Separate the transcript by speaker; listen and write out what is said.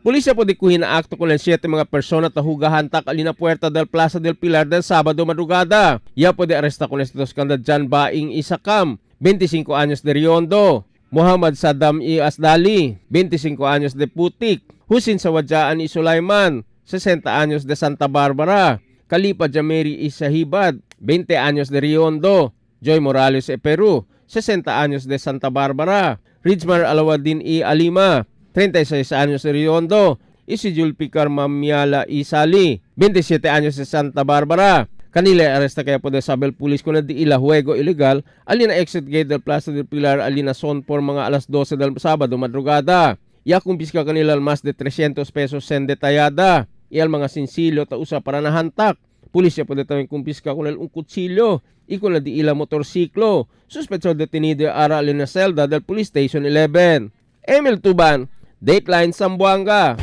Speaker 1: Pulisya po dikuhin na akto con el 7 mga persona tahugahantak alina puerta del Plaza del Pilar del Sabado madrugada. Ya po de aresta con estos kanda Jan Baing Isakam, 25 años de Riondo. Muhammad Saddam I. Asdali, 25 años de Putik. Husin Sawadjaan I. Sulaiman, 60 años de Santa Barbara. Kalipa Jameri I. Sahibad, 20 años de Riondo. Joy Morales E. Peru, 60 años de Santa Barbara. Ridgemar Alawadin I. Alima, 36 años de Riondo. Y si Julpicar Mamiala I. Sali, 27 años de Santa Barbara. Kanila aresta kaya po de Sabel Police kung di ila huego ilegal alina exit gate del Plaza del Pilar alina son por mga alas 12 del Sabado madrugada. Ya kumpiska kanila mas de 300 pesos sen detallada. Iyal mga sinsilyo ta usa para nahantak. Pulisya po de tawing kumpiska kung un kutsilyo. Iko na di ila motorsiklo. Suspetsado detenido ara alina selda del Police Station 11. Emil Tuban, Dateline Zamboanga.